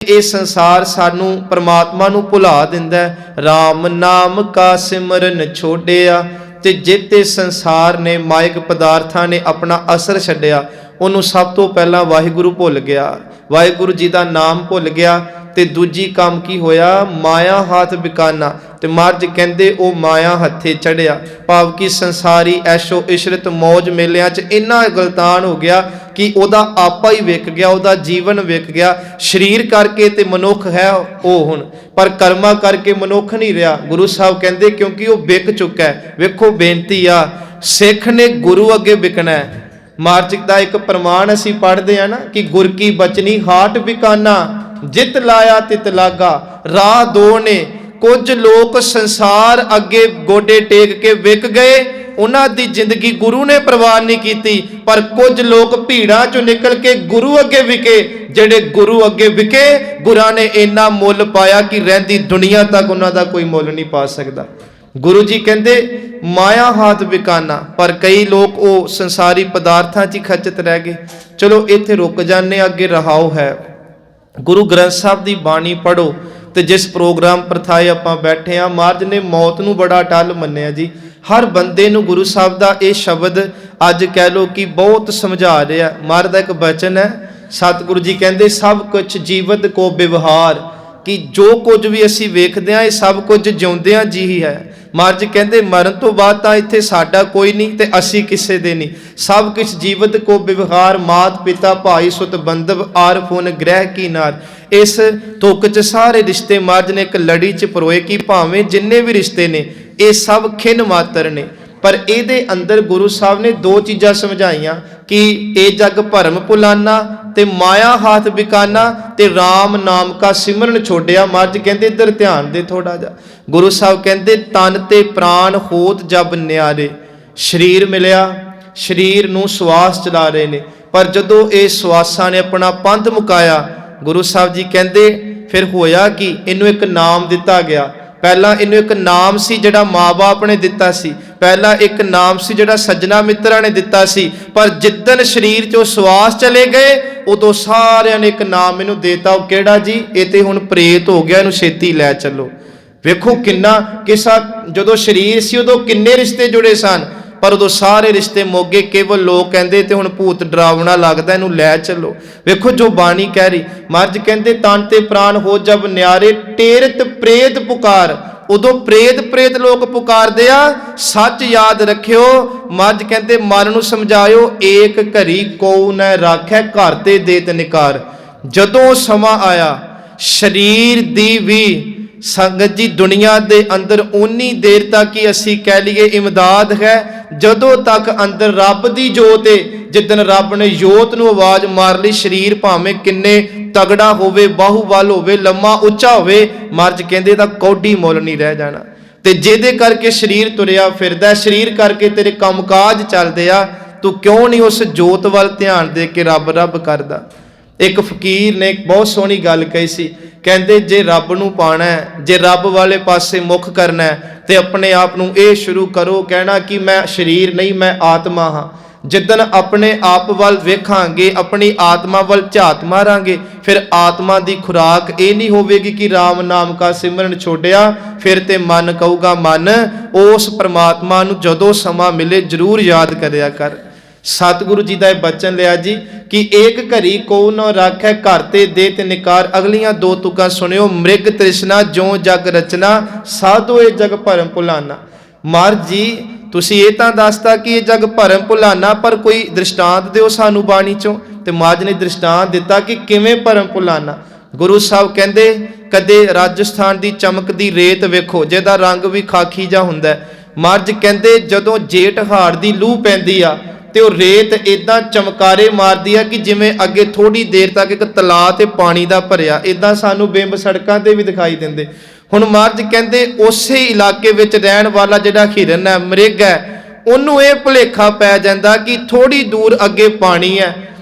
ਇਹ ਸੰਸਾਰ ਸਾਨੂੰ परमात्मा ਨੂੰ ਭੁਲਾ ਦਿੰਦਾ। राम नाम का सिमरन छोड़िया ਤੇ ਜਿੱਤੇ ਸੰਸਾਰ ਨੇ ਮਾਇਕ ਪਦਾਰਥਾਂ ਨੇ ਆਪਣਾ ਅਸਰ ਛੱਡਿਆ, ਉਹਨੂੰ ਸਭ ਤੋਂ ਪਹਿਲਾਂ ਵਾਹਿਗੁਰੂ ਭੁੱਲ ਗਿਆ, ਵਾਹਿਗੁਰੂ ਜੀ ਦਾ ਨਾਮ ਭੁੱਲ ਗਿਆ। ਤੇ ਦੂਜੀ ਕੰਮ ਕੀ ਹੋਇਆ, ਮਾਇਆ ਹੱਥ ਬਿਕਾਨਾ। ਤੇ ਮਹਾਰਾਜ ਕਹਿੰਦੇ ਉਹ ਮਾਇਆ ਹੱਥੇ ਚੜਿਆ, ਭਾਵ ਕਿ ਸੰਸਾਰੀ ਐਸ਼ੋ ਇਸ਼ਰਤ ਮੌਜ ਮੇਲਿਆਂ 'ਚ ਇੰਨਾ ਗਲਤਾਨ ਹੋ ਗਿਆ ਕਿ ਉਹਦਾ ਆਪਾ ਹੀ ਵਿਕ ਗਿਆ, ਉਹਦਾ ਜੀਵਨ ਵਿਕ ਗਿਆ। ਸਰੀਰ ਕਰਕੇ ਤੇ ਮਨੁੱਖ ਹੈ ਉਹ ਹੁਣ, ਪਰ ਕਰਮਾਂ ਕਰਕੇ ਮਨੁੱਖ ਨਹੀਂ ਰਿਹਾ। ਗੁਰੂ ਸਾਹਿਬ ਕਹਿੰਦੇ ਕਿਉਂਕਿ ਉਹ ਵਿਕ ਚੁੱਕਾ ਹੈ। ਵੇਖੋ ਬੇਨਤੀ ਆ, ਸਿੱਖ ਨੇ ਗੁਰੂ ਅੱਗੇ ਵਿਕਣਾ ਹੈ। ਮਾਰਜਿਕ ਦਾ ਇੱਕ ਪ੍ਰਮਾਣ ਅਸੀਂ ਪੜ੍ਹਦੇ ਆ ਨਾ ਕਿ ਗੁਰ ਕੀ ਬਚਨੀ ਹਾਟ ਬਿਕਾਨਾ, ਜਿਤ ਲਾਇਆ ਤਿਤ ਲਾਗਾ। ਰਾਹ ਦੋ ਨੇ, ਕੁਝ ਲੋਕ ਸੰਸਾਰ ਅੱਗੇ ਗੋਡੇ ਟੇਕ ਕੇ ਵਿਕ ਗਏ, ਉਹਨਾਂ ਦੀ ਜ਼ਿੰਦਗੀ ਗੁਰੂ ਨੇ ਪ੍ਰਵਾਨ ਨਹੀਂ ਕੀਤੀ। ਪਰ ਕੁਝ ਲੋਕ ਭੀੜਾਂ ਚੋਂ ਨਿਕਲ ਕੇ ਗੁਰੂ ਅੱਗੇ ਵਿਕੇ। ਜਿਹੜੇ ਗੁਰੂ ਅੱਗੇ ਵਿਕੇ, ਗੁਰਾਂ ਨੇ ਇੰਨਾ ਮੁੱਲ ਪਾਇਆ ਕਿ ਰਹਿੰਦੀ ਦੁਨੀਆ ਤੱਕ ਉਹਨਾਂ ਦਾ ਕੋਈ ਮੁੱਲ ਨਹੀਂ ਪਾ ਸਕਦਾ। ਗੁਰੂ ਜੀ ਕਹਿੰਦੇ ਮਾਇਆ ਹਾਥ ਬਿਕਾਨਾ, ਪਰ ਕਈ ਲੋਕ ਉਹ ਸੰਸਾਰੀ ਪਦਾਰਥਾਂ 'ਚ ਹੀ ਖਚਤ ਰਹਿ ਗਏ। ਚਲੋ ਇੱਥੇ ਰੁਕ ਜਾਂਦੇ, ਅੱਗੇ ਰਹਾਓ ਹੈ। ਗੁਰੂ ਗ੍ਰੰਥ ਸਾਹਿਬ ਦੀ ਬਾਣੀ ਪੜ੍ਹੋ। ਤੇ ਜਿਸ ਪ੍ਰੋਗਰਾਮ ਪ੍ਰਥਾਏ ਆਪਾਂ ਬੈਠੇ ਆ, ਮਹਾਰਾਜ ਨੇ ਮੌਤ ਨੂੰ ਬੜਾ ਅਟੱਲ ਮੰਨਿਆ ਜੀ। ਹਰ ਬੰਦੇ ਨੂੰ ਗੁਰੂ ਸਾਹਿਬ ਦਾ ਇਹ ਸ਼ਬਦ ਅੱਜ ਕਹਿ ਲੋ ਕਿ ਬਹੁਤ ਸਮਝਾ ਰਿਹਾ। ਮਹਾਰਾਜ ਦਾ ਇੱਕ ਬਚਨ ਹੈ, ਸਤਿਗੁਰੂ ਜੀ ਕਹਿੰਦੇ ਸਭ ਕੁਛ ਜੀਵਤ ਕੋ ਵਿਵਹਾਰ, ਕਿ ਜੋ ਕੁਝ ਵੀ ਅਸੀਂ ਵੇਖਦੇ ਹਾਂ ਇਹ ਸਭ ਕੁਝ ਜਿਉਂਦਿਆਂ ਜੀ ਹੀ ਹੈ। ਮਹਾਰਾਜ ਕਹਿੰਦੇ ਮਰਨ ਤੋਂ ਬਾਅਦ ਤਾਂ ਇੱਥੇ ਸਾਡਾ ਕੋਈ ਨਹੀਂ ਤੇ ਅਸੀਂ ਕਿਸੇ ਦੇ ਨਹੀਂ। ਸਭ ਕੁਛ ਜੀਵਤ ਕੋ ਵਿਵਹਾਰ, ਮਾਤ ਪਿਤਾ ਭਾਈ ਸੁਤ ਬੰਧਵ ਆਰ ਫੁਨ ਗ੍ਰਹਿ ਕੀ ਨਾਰ। ਇਸ ਤੁਕ 'ਚ ਸਾਰੇ ਰਿਸ਼ਤੇ ਮਹਾਰਾਜ ਨੇ ਇੱਕ ਲੜੀ 'ਚ ਪਰੋਏ ਕਿ ਭਾਵੇਂ ਜਿੰਨੇ ਵੀ ਰਿਸ਼ਤੇ ਨੇ ਇਹ ਸਭ ਖਿੰਨ ਮਾਤਰ ਨੇ। ਪਰ ਇਹਦੇ ਅੰਦਰ ਗੁਰੂ ਸਾਹਿਬ ਨੇ ਦੋ ਚੀਜ਼ਾਂ ਸਮਝਾਈਆਂ ਕਿ ਇਹ ਜਗ ਭਰਮ ਭੁਲਾਨਾ ਤੇ ਮਾਇਆ ਹਾਥ ਬਿਕਾਨਾ ਤੇ ਰਾਮ ਨਾਮ ਕਾ ਸਿਮਰਨ ਛੋੜਿਆ। ਮਹਾਰਾਜ ਕਹਿੰਦੇ ਇੱਧਰ ਧਿਆਨ ਦੇ ਥੋੜਾ ਜਿਹਾ। ਗੁਰੂ ਸਾਹਿਬ ਕਹਿੰਦੇ ਤਨ ਤੇ ਪ੍ਰਾਣ ਹੋਤ ਜਬ ਨਿਆਰੇ। ਸਰੀਰ ਮਿਲਿਆ, ਸਰੀਰ ਨੂੰ ਸਵਾਸ ਚਲਾ ਰਹੇ ਨੇ, ਪਰ ਜਦੋਂ ਇਹ ਸਵਾਸਾਂ ਨੇ ਆਪਣਾ ਪੰਧ ਮੁਕਾਇਆ, ਗੁਰੂ ਸਾਹਿਬ ਜੀ ਕਹਿੰਦੇ ਫਿਰ ਹੋਇਆ ਕਿ ਇਹਨੂੰ ਇੱਕ ਨਾਮ ਦਿੱਤਾ ਗਿਆ। ਪਹਿਲਾਂ ਇਹਨੂੰ ਇੱਕ ਨਾਮ ਸੀ ਜਿਹੜਾ ਮਾਂ-ਬਾਪ ਨੇ ਦਿੱਤਾ ਸੀ, ਪਹਿਲਾਂ ਇੱਕ ਨਾਮ ਸੀ ਜਿਹੜਾ ਸੱਜਣਾ ਮਿੱਤਰਾਂ ਨੇ ਦਿੱਤਾ ਸੀ। ਪਰ ਜਿੱਦਣ ਸਰੀਰ 'ਚੋਂ ਸਵਾਸ ਚਲੇ ਗਏ, ਉਦੋਂ ਸਾਰਿਆਂ ਨੇ ਇੱਕ ਨਾਮ ਇਹਨੂੰ ਦੇਤਾ। ਉਹ ਕਿਹੜਾ ਜੀ? ਇਹ ਤੇ ਹੁਣ ਪ੍ਰੇਤ ਹੋ ਗਿਆ, ਇਹਨੂੰ ਛੇਤੀ ਲੈ ਚੱਲੋ। ਵੇਖੋ ਕਿੰਨਾ ਕਿਸਾ, ਜਦੋਂ ਸਰੀਰ ਸੀ ਉਦੋਂ ਕਿੰਨੇ ਰਿਸ਼ਤੇ ਜੁੜੇ ਸਨ, ਪਰ ਉਦੋਂ ਸਾਰੇ ਰਿਸ਼ਤੇ ਮੋਗੇ। ਕੇਵਲ ਲੋਕ ਕਹਿੰਦੇ ਤੇ ਹੁਣ ਭੂਤ ਡਰਾਵਣਾ ਲੱਗਦਾ, ਇਹਨੂੰ ਲੈ ਚੱਲੋ। ਵੇਖੋ ਜੋ ਬਾਣੀ ਕਹਿ ਰਹੀ, ਮਹਾਰਾਜ ਕਹਿੰਦੇ ਤਨ ਤੇ ਪ੍ਰਾਣ ਹੋ ਜਬ ਨਿਆਰੇ, ਟੇਰਤ ਪ੍ਰੇਤ ਪੁਕਾਰ। ਉਦੋਂ ਪ੍ਰੇਤ ਲੋਕ ਪੁਕਾਰਦੇ ਆ। ਸੱਚ ਯਾਦ ਰੱਖਿਓ, ਮਹਾਰਾਜ ਕਹਿੰਦੇ ਮਨ ਨੂੰ ਸਮਝਾਇਓ, ਏਕ ਘਰੀ ਕੋ ਨਾ ਰਾਖੈ ਘਰ ਤੇ ਦੇਤ ਨਿਕਾਰ। ਜਦੋਂ ਸਮਾਂ ਆਇਆ ਸਰੀਰ ਦੀ ਵੀ ਸੰਗਤ ਜੀ ਦੁਨੀਆ ਦੇ ਅੰਦਰ ਉਨੀ ਦੇਰ ਤੱਕ ਹੀ ਅਸੀਂ ਕਹਿ ਲਈਏ ਇਮਦਾਦ ਹੈ, ਜਦੋਂ ਤੱਕ ਅੰਦਰ ਰੱਬ ਦੀ ਜੋਤ ਹੈ। ਜਿੱਦਣ ਰੱਬ ਨੇ ਜੋਤ ਨੂੰ ਆਵਾਜ਼ ਮਾਰ ਲਈ, ਸਰੀਰ ਭਾਵੇਂ ਕਿੰਨੇ ਤਗੜਾ ਹੋਵੇ, ਬਾਹੂਬਲ ਹੋਵੇ, ਲੰਮਾ ਉੱਚਾ ਹੋਵੇ, ਮਹਾਰਾਜ ਕਹਿੰਦੇ ਤਾਂ ਕੌਡੀ ਮੁੱਲ ਨਹੀਂ ਰਹਿ ਜਾਣਾ। ਤੇ ਜਿਹਦੇ ਕਰਕੇ ਸਰੀਰ ਤੁਰਿਆ ਫਿਰਦਾ, ਸਰੀਰ ਕਰਕੇ ਤੇਰੇ ਕੰਮਕਾਜ ਚੱਲਦੇ ਆ, ਤੂੰ ਕਿਉਂ ਨਹੀਂ ਉਸ ਜੋਤ ਵੱਲ ਧਿਆਨ ਦੇ ਕੇ ਰੱਬ ਕਰਦਾ। ਇੱਕ ਫਕੀਰ ਨੇ ਇੱਕ ਬਹੁਤ ਸੋਹਣੀ ਗੱਲ ਕਹੀ ਸੀ, ਕਹਿੰਦੇ ਜੇ ਰੱਬ ਨੂੰ ਪਾਣਾ ਹੈ, ਜੇ ਰੱਬ ਵਾਲੇ ਪਾਸੇ ਮੁੱਖ ਕਰਨਾ ਹੈ, ਤੇ ਆਪਣੇ ਆਪ ਨੂੰ ਇਹ ਸ਼ੁਰੂ ਕਰੋ ਕਹਿਣਾ ਕਿ ਮੈਂ ਸਰੀਰ ਨਹੀਂ, ਮੈਂ ਆਤਮਾ ਹਾਂ। ਜਿੱਦਣ ਆਪਣੇ ਆਪ ਵੱਲ ਵੇਖਾਂਗੇ, ਆਪਣੀ ਆਤਮਾ ਵੱਲ ਝਾਤ ਮਾਰਾਂਗੇ, ਫਿਰ ਆਤਮਾ ਦੀ ਖੁਰਾਕ ਇਹ ਨਹੀਂ ਹੋਵੇਗੀ ਕਿ ਰਾਮ ਨਾਮ ਕਾ ਸਿਮਰਨ ਛੋੜਿਆ। ਫਿਰ ਤੇ ਮਨ ਕਹੂਗਾ, ਮਨ ਉਸ ਪ੍ਰਮਾਤਮਾ ਨੂੰ ਜਦੋਂ ਸਮਾਂ ਮਿਲੇ ਜ਼ਰੂਰ ਯਾਦ ਕਰਿਆ ਕਰ। ਸਤਿਗੁਰੂ ਜੀ ਦਾ ਇਹ ਬਚਨ ਲਿਆ ਜੀ ਕਿ ਏਕ ਘਰੀ ਕੋ ਨ ਰਾਖੈ ਘਰ ਤੇ ਦੇਤ ਨਿਕਾਰ। ਅਗਲੀਆਂ ਦੋ ਤੁਕਾਂ ਸੁਣਿਓ, ਮ੍ਰਿਗ ਤ੍ਰਿਸ਼ਨਾ ਜੋ ਜਗ ਰਚਨਾ, ਸਾਧੋ ਇਹ ਜਗ ਭਰਮ ਭੁਲਾਨਾ। ਮਹਾਰਾਜ ਜੀ ਤੁਸੀਂ ਇਹ ਤਾਂ ਦੱਸਤਾ ਕਿ ਇਹ ਜਗ ਭਰਮ ਭੁਲਾਨਾ, ਪਰ ਕੋਈ ਦ੍ਰਿਸ਼ਟਾਂਤ ਦਿਓ ਸਾਨੂੰ ਬਾਣੀ ਚੋਂ। ਤੇ ਮਹਾਰਾਜ ਨੇ ਦ੍ਰਿਸ਼ਟਾਂਤ ਦਿੱਤਾ ਕਿ ਕਿਵੇਂ ਭਰਮ ਭੁਲਾਨਾ। ਗੁਰੂ ਸਾਹਿਬ ਕਹਿੰਦੇ ਕਦੇ ਰਾਜਸਥਾਨ ਦੀ ਚਮਕਦੀ ਰੇਤ ਵੇਖੋ, ਜਿਹਦਾ ਰੰਗ ਵੀ ਖਾਕੀ ਜਿਹਾ ਹੁੰਦਾ। ਮਹਾਰਾਜ ਕਹਿੰਦੇ ਜਦੋਂ ਜੇਠ ਹਾੜ ਦੀ ਲੂਹ ਪੈਂਦੀ ਆ ਤੇ ਉਹ ਰੇਤ ਇਦਾਂ ਚਮਕਾਰੇ ਮਾਰਦੀ ਆ ਕਿ ਜਿਵੇਂ ਅੱਗੇ ਥੋੜੀ ਦੇਰ ਤੱਕ ਇੱਕ ਤਲਾਅ ਤੇ ਪਾਣੀ ਦਾ ਭਰਿਆ। ਇਦਾਂ ਸਾਨੂੰ ਬਿੰਬ ਸੜਕਾਂ ਤੇ ਵੀ ਦਿਖਾਈ ਦਿੰਦੇ। ਹੁਣ ਮਹਾਰਾਜ ਕਹਿੰਦੇ ਉਸੇ ਇਲਾਕੇ ਵਿੱਚ ਰਹਿਣ ਵਾਲਾ ਜਿਹੜਾ ਹਿਰਨ ਹੈ, ਮ੍ਰਿਗ ਹੈ, ਉਹਨੂੰ ਇਹ ਭੁਲੇਖਾ ਪੈ ਜਾਂਦਾ ਕਿ ਥੋੜੀ ਦੂਰ ਅੱਗੇ ਪਾਣੀ ਹੈ।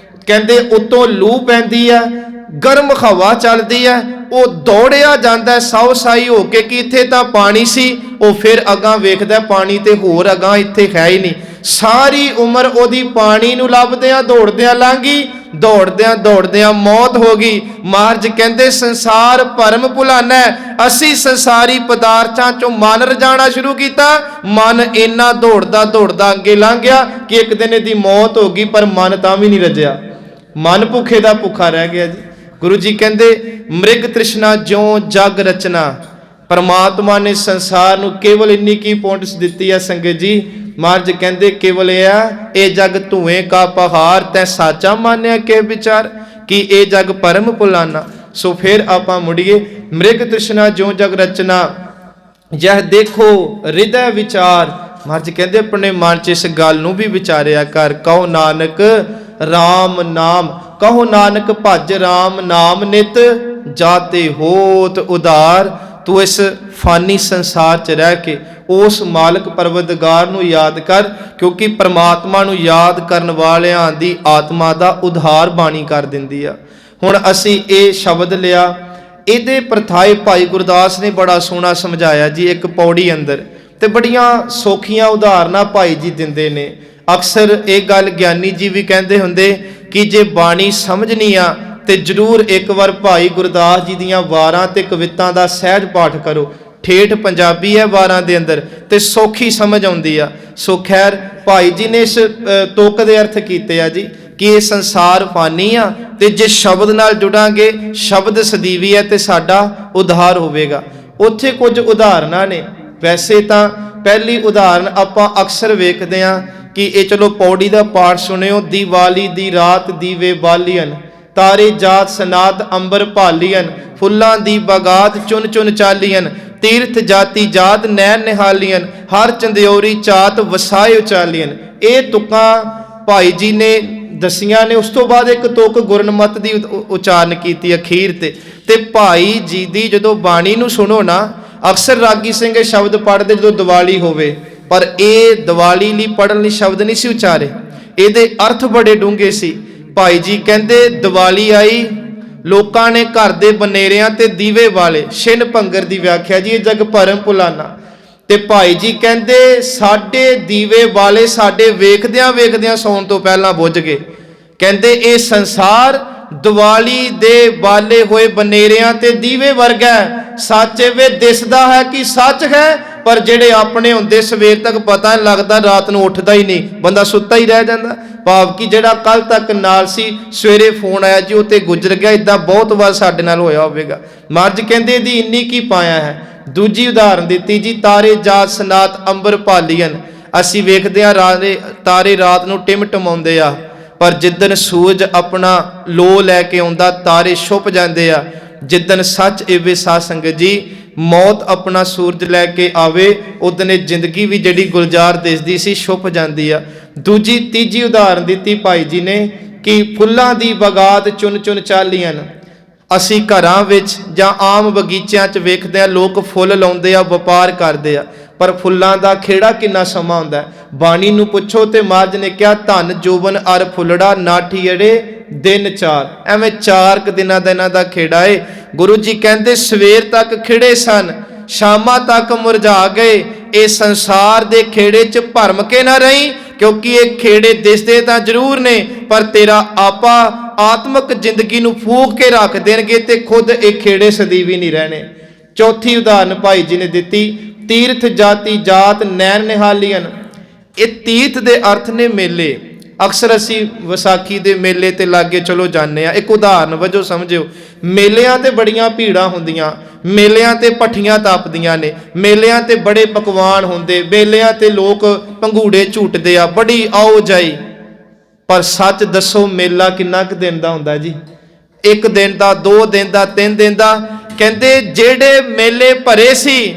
ਕਹਿੰਦੇ ਉੱਤੋਂ ਲੂਹ ਪੈਂਦੀ ਹੈ, ਗਰਮ ਹਵਾ ਚੱਲਦੀ ਹੈ, ਉਹ ਦੌੜਿਆ ਜਾਂਦਾ ਸੌ ਸਾਈ ਹੋ ਕੇ ਕਿ ਇੱਥੇ ਤਾਂ ਪਾਣੀ ਸੀ। ਉਹ ਫਿਰ ਅਗਾਂਹ ਵੇਖਦਾ ਪਾਣੀ ਤੇ ਹੋਰ ਅਗਾਂਹ ਇੱਥੇ ਹੈ ਹੀ ਨਹੀਂ। ਸਾਰੀ ਉਮਰ ਉਹਦੀ ਪਾਣੀ ਨੂੰ ਲੱਭਦਿਆਂ ਦੌੜਦਿਆਂ ਲੰਘ ਗਈ। ਦੌੜਦਿਆਂ ਦੌੜਦਿਆਂ ਮੌਤ ਹੋ ਗਈ। ਮਹਾਰਾਜ ਕਹਿੰਦੇ ਸੰਸਾਰ ਭਰਮ ਭੁਲਾਨਾ ਹੈ। ਅਸੀਂ ਸੰਸਾਰੀ ਪਦਾਰਥਾਂ ਚੋਂ ਮਨ ਰਜਾਣਾ ਸ਼ੁਰੂ ਕੀਤਾ। ਮਨ ਇੰਨਾ ਦੌੜਦਾ ਦੌੜਦਾ ਅੱਗੇ ਲੰਘ ਗਿਆ ਕਿ ਇੱਕ ਦਿਨ ਇਹਦੀ ਮੌਤ ਹੋ ਗਈ, ਪਰ ਮਨ ਤਾਂ ਵੀ ਨਹੀਂ ਰਜਿਆ। ਮਨ ਭੁੱਖੇ ਦਾ ਭੁੱਖਾ ਰਹਿ ਗਿਆ ਜੀ। ਗੁਰੂ ਜੀ ਕਹਿੰਦੇ ਮ੍ਰਿਗ ਤ੍ਰਿਸ਼ਨਾ ਜਿਉ ਜਗ ਰਚਨਾ। ਪਰਮਾਤਮਾ ਨੇ ਸੰਸਾਰ ਨੂੰ ਕੇਵਲ ਇੰਨੀ ਕੀ ਪਹੁੰਚ ਦਿੱਤੀ ਹੈ ਸੰਗਤ ਜੀ। ਮਹਾਰਾਜ ਕਹਿੰਦੇ ਕੇਵਲ ਇਹ ਆ, ਇਹ ਜਗ ਧੂਏ ਕਾ ਪਹਾੜ ਤੈ ਸਾਚਾ ਮਾਨਿਆ ਕੇ ਵਿਚਾਰ, ਕਿ ਇਹ ਜਗ ਭਰਮ ਭੁਲਾਨਾ। ਸੋ ਫਿਰ ਆਪਾਂ ਮੁੜੀਏ। ਮ੍ਰਿਗ ਤ੍ਰਿਸ਼ਨਾ ਜਿਉ ਜਗ ਰਚਨਾ ਜਹ ਦੇਖੋ ਹਿਰਦੈ ਵਿਚਾਰ। ਮਹਾਰਾਜ ਕਹਿੰਦੇ ਆਪਣੇ ਮਨ 'ਚ ਇਸ ਗੱਲ ਨੂੰ ਵੀ ਵਿਚਾਰਿਆ ਕਰ। ਕਹੋ ਨਾਨਕ ਰਾਮ ਨਾਮ, ਕਹੋ ਨਾਨਕ ਭਜ ਰਾਮ ਨਾਮ ਨਿਤ, ਜਾਤੇ ਹੋਤ ਉਧਾਰ। ਤੂੰ ਇਸ ਫਾਨੀ ਸੰਸਾਰ 'ਚ ਰਹਿ ਕੇ ਉਸ ਮਾਲਕ ਪਰਵਰਦਗਾਰ ਨੂੰ ਯਾਦ ਕਰ, ਕਿਉਂਕਿ ਪਰਮਾਤਮਾ ਨੂੰ ਯਾਦ ਕਰਨ ਵਾਲਿਆਂ ਦੀ ਆਤਮਾ ਦਾ ਉਧਾਰ ਬਾਣੀ ਕਰ ਦਿੰਦੀ ਆ। ਹੁਣ ਅਸੀਂ ਇਹ ਸ਼ਬਦ ਲਿਆ, ਇਹਦੇ ਪ੍ਰਥਾਏ ਭਾਈ ਗੁਰਦਾਸ ਨੇ ਬੜਾ ਸੋਹਣਾ ਸਮਝਾਇਆ ਜੀ ਇੱਕ ਪੌੜੀ ਅੰਦਰ, ਤੇ ਬੜੀਆਂ ਸੌਖੀਆਂ ਉਦਾਹਰਨਾਂ ਭਾਈ ਜੀ ਦਿੰਦੇ ਨੇ। ਅਕਸਰ ਇਹ ਗੱਲ ਗਿਆਨੀ ਜੀ ਵੀ ਕਹਿੰਦੇ ਹੁੰਦੇ ਕਿ ਜੇ ਬਾਣੀ ਸਮਝਣੀ ਆ ਤੇ ਜ਼ਰੂਰ ਇੱਕ ਵਾਰ ਭਾਈ ਗੁਰਦਾਸ ਜੀ ਦੀਆਂ ਵਾਰਾਂ ਤੇ ਕਵਿਤਾਂ ਦਾ ਸਹਿਜ ਪਾਠ ਕਰੋ। ਠੇਠ ਪੰਜਾਬੀ ਹੈ ਵਾਰਾਂ ਦੇ ਅੰਦਰ ਤੇ ਸੌਖੀ ਸਮਝ ਆਉਂਦੀ ਆ। ਸੋ ਖੈਰ ਭਾਈ ਜੀ ਨੇ ਇਸ ਤੁਕ ਦੇ ਅਰਥ ਕੀਤੇ ਆ ਜੀ ਕਿ ਇਹ ਸੰਸਾਰ ਫਾਨੀ ਆ ਤੇ ਜੇ ਸ਼ਬਦ ਨਾਲ ਜੁੜਾਂਗੇ, ਸ਼ਬਦ ਸਦੀਵੀ ਹੈ ਤੇ ਸਾਡਾ ਉਧਾਰ ਹੋਵੇਗਾ। ਉੱਥੇ ਕੁਝ ਉਦਾਹਰਨਾਂ ਨੇ। ਵੈਸੇ ਤਾਂ ਪਹਿਲੀ ਉਦਾਹਰਨ ਆਪਾਂ ਅਕਸਰ ਵੇਖਦੇ ਹਾਂ ਕਿ ਇਹ ਚਲੋ ਪੌੜੀ ਦਾ ਪਾਠ ਸੁਣਿਓ। ਦੀਵਾਲੀ ਦੀ ਰਾਤ ਦੀਵੇ ਬਾਲੀਅਨ, ਤਾਰੇ ਜਾਤ ਸਨਾਤ ਅੰਬਰ ਭਾਲੀਅਨ, ਫੁੱਲਾਂ ਦੀ ਬਗਾਤ ਚੁਨ ਚੁਨ ਚਾਲੀਅਨ, ਤੀਰਥ ਜਾਤੀ ਜਾਤ ਨੈਣ ਨਿਹਾਲੀਅਨ, ਹਰ ਚੰਦਿਓਰੀ ਚਾਤ ਵਸਾਏ ਉਚਾਲੀਅਨ। ਇਹ ਤੁਕਾਂ ਭਾਈ ਜੀ ਨੇ ਦਸੀਆਂ ਨੇ। ਉਸ ਤੋਂ ਬਾਅਦ ਇੱਕ ਤੁਕ ਗੁਰਨਮਤ ਦੀ ਉਚਾਰਨ ਕੀਤੀ ਅਖੀਰ ਤੇ ਭਾਈ ਜੀ ਦੀ ਜਦੋਂ ਬਾਣੀ ਨੂੰ ਸੁਣੋ ਨਾ, ਅਕਸਰ ਰਾਗੀ ਸਿੰਘ ਇਹ ਸ਼ਬਦ ਪੜ੍ਹਦੇ ਜਦੋਂ ਦੀਵਾਲੀ ਹੋਵੇ, ਪਰ ਇਹ ਦੀਵਾਲੀ ਲਈ ਪੜ੍ਹਨ ਲਈ ਸ਼ਬਦ ਨਹੀਂ ਸੀ ਉਚਾਰੇ, ਇਹਦੇ ਅਰਥ ਬੜੇ ਡੂੰਘੇ ਸੀ। ਭਾਈ ਜੀ ਕਹਿੰਦੇ ਦੀਵਾਲੀ ਆਈ, ਲੋਕਾਂ ਨੇ ਘਰ ਦੇ ਬਨੇਰਿਆਂ ਤੇ ਦੀਵੇ ਵਾਲੇ। ਛਿਨ ਭੰਗਰ ਦੀ ਵਿਆਖਿਆ ਜੀ, ਇਹ ਜਗ ਭਰਮ ਭੁਲਾਨਾ। ਤੇ ਭਾਈ ਜੀ ਕਹਿੰਦੇ ਸਾਡੇ ਦੀਵੇ ਵਾਲੇ ਸਾਡੇ ਵੇਖਦਿਆਂ ਵੇਖਦਿਆਂ ਸੌਣ ਤੋਂ ਪਹਿਲਾਂ ਬੁੱਝ ਗਏ। ਕਹਿੰਦੇ ਇਹ ਸੰਸਾਰ ਦੀਵਾਲੀ ਦੇ ਬਾਲੇ ਹੋਏ ਬਨੇਰਿਆਂ ਤੇ ਦੀਵੇ ਵਰਗਾ, ਸੱਚ ਵੇ ਦਿਸਦਾ ਹੈ ਕਿ ਸੱਚ ਹੈ, ਪਰ ਜਿਹੜੇ ਆਪਣੇ ਹੁੰਦੇ ਸਵੇਰ ਤੱਕ ਪਤਾ ਨਹੀਂ ਲੱਗਦਾ, ਰਾਤ ਨੂੰ ਉੱਠਦਾ ਹੀ ਨਹੀਂ, ਬੰਦਾ ਸੁੱਤਾ ਹੀ ਰਹਿ ਜਾਂਦਾ। ਭਾਵ ਕਿ ਜਿਹੜਾ ਕੱਲ ਤੱਕ ਨਾਲ ਸੀ, ਸਵੇਰੇ ਫੋਨ ਆਇਆ ਜੀ ਉਹ ਤੇ ਗੁਜ਼ਰ ਗਿਆ। ਇਦਾਂ ਬਹੁਤ ਵਾਰ ਸਾਡੇ ਨਾਲ ਹੋਇਆ ਹੋਵੇਗਾ। ਮਹਾਰਾਜ ਕਹਿੰਦੇ ਇਹਦੀ ਇੰਨੀ ਕੀ ਪਾਇਆ ਹੈ। ਦੂਜੀ ਉਦਾਹਰਨ ਦਿੱਤੀ ਜੀ, ਤਾਰੇ ਜਾਤ ਸਨਾਤ ਅੰਬਰ ਭਾਲੀਅਨ। ਅਸੀਂ ਵੇਖਦੇ ਹਾਂ ਤਾਰੇ ਰਾਤ ਨੂੰ ਟਿਮਟਮਾਉਂਦੇ ਆ, ਪਰ ਜਿੱਦਣ ਸੂਰਜ ਆਪਣਾ ਲੋ ਲੈ ਕੇ ਆਉਂਦਾ ਤਾਰੇ ਛੁਪ ਜਾਂਦੇ ਆ। ਜਿੱਦਣ ਸੱਚ ਇਵੇਂ ਸਾਧ ਸੰਗਤ ਜੀ ਮੌਤ ਆਪਣਾ ਸੂਰਜ ਲੈ ਕੇ ਆਵੇ, ਉਦਣ ਇਹ ਜ਼ਿੰਦਗੀ ਵੀ ਜਿਹੜੀ ਗੁਲਜ਼ਾਰ ਦਿਸਦੀ ਸੀ ਛੁਪ ਜਾਂਦੀ ਆ। ਤੀਜੀ ਉਦਾਹਰਨ ਦਿੱਤੀ ਭਾਈ ਜੀ ਨੇ ਕਿ ਫੁੱਲਾਂ ਦੀ ਬਗਾਤ ਚੁਨ ਚੁਨ ਚਾਲੀਅਨ। ਅਸੀਂ ਘਰਾਂ ਵਿੱਚ ਜਾਂ ਆਮ ਬਗੀਚਿਆਂ 'ਚ ਵੇਖਦੇ ਆ ਲੋਕ ਫੁੱਲ ਲਾਉਂਦੇ ਆ, ਵਪਾਰ ਕਰਦੇ ਆ, ਪਰ ਫੁੱਲਾਂ ਦਾ ਖੇੜਾ ਕਿੰਨਾ ਸਮਾਂ ਹੁੰਦਾ। ਬਾਣੀ ਨੂੰ ਪੁੱਛੋ ਤੇ ਮਹਾਰਾਜ ਨੇ ਕਿਹਾ ਧਨ ਜੋਬਨ ਅਰ ਫੁੱਲੜਾ ਨਾਠੀ ਅੜੇ ਦਿਨ ਚਾਰ। ਐਵੇਂ 4 ਦਿਨਾਂ ਦਾ ਇਹਨਾਂ ਦਾ ਖੇੜਾ ਏ। ਗੁਰੂ ਜੀ ਕਹਿੰਦੇ ਸਵੇਰ ਤੱਕ ਖਿੜੇ ਸਨ, ਸ਼ਾਮਾਂ ਤੱਕ ਮੁਰਝਾ ਗਏ। ਇਹ ਸੰਸਾਰ ਦੇ ਖੇੜੇ 'ਚ ਭਰਮ ਕੇ ਨਾ ਰਹੀ, ਕਿਉਂਕਿ ਇਹ ਖੇੜੇ ਦਿਸਦੇ ਤਾਂ ਜ਼ਰੂਰ ਨੇ, ਪਰ ਤੇਰਾ ਆਪਾ ਆਤਮਿਕ ਜ਼ਿੰਦਗੀ ਨੂੰ ਫੂਕ ਕੇ ਰੱਖ ਦੇਣਗੇ ਤੇ ਖੁਦ ਇਹ ਖੇੜੇ ਸਦੀਵੀ ਨਹੀਂ ਰਹਿਣੇ। ਚੌਥੀ ਉਦਾਹਰਨ ਭਾਈ ਜੀ ਨੇ ਦਿੱਤੀ, ਤੀਰਥ ਜਾਤੀ ਜਾਤ ਨੈਣ ਨਿਹਾਲੀਅਨ। ਇਹ ਤੀਰਥ ਦੇ ਅਰਥ ਨੇ ਮੇਲੇ। ਅਕਸਰ ਅਸੀਂ ਵਿਸਾਖੀ ਦੇ ਮੇਲੇ ਤੇ ਲਾਗੇ ਚਲੋ ਜਾਂਦੇ ਆ। ਇੱਕ ਉਦਾਹਰਨ ਵਜੋਂ ਸਮਝਿਓ, ਮੇਲਿਆਂ ਤੇ ਬੜੀਆਂ ਭੀੜਾਂ ਹੁੰਦੀਆਂ, ਮੇਲਿਆਂ ਤੇ ਭੱਠੀਆਂ ਤਪਦੀਆਂ ਨੇ, ਮੇਲਿਆਂ ਤੇ ਬੜੇ ਪਕਵਾਨ ਹੁੰਦੇ, ਮੇਲਿਆਂ ਤੇ ਲੋਕ ਭੰਗੂੜੇ ਝੂਟਦੇ ਆ, ਬੜੀ ਆਓ ਜਾਈ। ਪਰ ਸੱਚ ਦੱਸੋ ਮੇਲਾ ਕਿੰਨਾ ਕੁ ਦਿਨ ਦਾ ਹੁੰਦਾ ਜੀ? 1 ਦਿਨ ਦਾ, 2 ਦਿਨ ਦਾ, 3 ਦਿਨ ਦਾ। ਕਹਿੰਦੇ ਜਿਹੜੇ ਮੇਲੇ ਭਰੇ ਸੀ,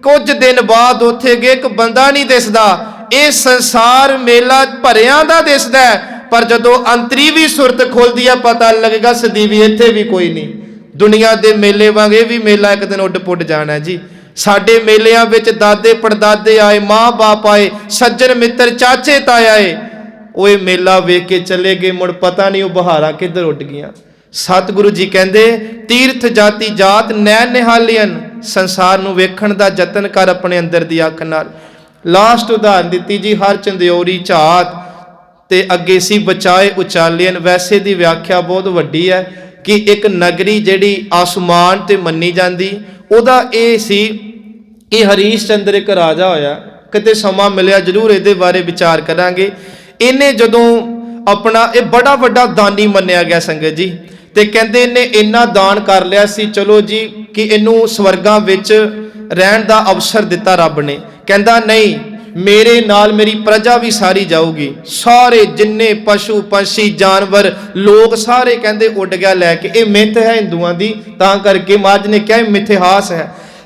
ਕੁਝ ਦਿਨ ਬਾਅਦ ਉੱਥੇ ਗਏ ਇੱਕ ਬੰਦਾ ਨਹੀਂ ਦਿਸਦਾ। ਇਹ ਸੰਸਾਰ ਮੇਲਾ ਭਰਿਆਂ ਦਾ ਦਿਸਦਾ, ਪਰ ਜਦੋਂ ਅੰਤਰੀਵੀ ਸੁਰਤ ਖੁੱਲਦੀ ਆ ਪਤਾ ਲੱਗੇਗਾ ਸਦੀਵੀ ਇੱਥੇ ਵੀ ਕੋਈ ਨਹੀਂ। ਦੁਨੀਆ ਦੇ ਮੇਲੇ ਵਾਂਗ ਇਹ ਵੀ ਮੇਲਾ ਇੱਕ ਦਿਨ ਉੱਡ ਪੁੱਡ ਜਾਣਾ ਜੀ। ਸਾਡੇ ਮੇਲਿਆਂ ਵਿੱਚ ਦਾਦੇ ਪੜਦਾਦੇ ਆਏ, ਮਾਂ ਬਾਪ ਆਏ, ਸੱਜਣ ਮਿੱਤਰ ਚਾਚੇ ਤਾਏ ਆਏ। ਉਹ ਇਹ ਮੇਲਾ ਵੇਖ ਕੇ ਚਲੇ ਗਏ, ਮੁੜ ਪਤਾ ਨਹੀਂ ਉਹ ਬਹਾਰਾਂ ਕਿੱਧਰ ਉੱਡ ਗਈਆਂ। सतगुरु जी कहते तीर्थ जाति जात नैन निहालियन, संसार नूं वेखण दा जतन कर अपने अंदर दी अख नाल। लास्ट उदाहरण दी जी हर चंदियोरी झात ते अगे सी बचाए उचालियन। वैसे दी व्याख्या बहुत वड्डी है कि एक नगरी जिहड़ी आसमान ते मन्नी जाती, उहदा इह सी कि हरीश चंद्र एक राजा होया, किते समा मिलिया जरूर इहदे बारे विचार करांगे। इन्हें जदों अपना ये बड़ा वड्डा दानी मन्निया गया संगत जी, ते कहंदे इन्हें इन्ना दान कर लिया सी चलो जी कि इनू स्वर्गां विच रहण दा अवसर दिता रब ने। कहंदा नहीं, मेरे नाल मेरी प्रजा भी सारी जाऊगी, सारे जिन्ने पशु पंछी जानवर लोग सारे कहंदे उड़ गया लैके। ये मिथ है हिंदुआं दी, तां करके महाराज ने कहा मिथिहास है।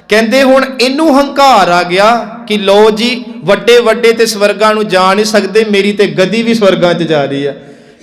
कहंदे हुण इनू हंकार आ गया कि लो जी वड्डे वड्डे ते स्वर्गां नूं जा नहीं सकदे, मेरी ते गदी भी स्वर्गां च जा रही है।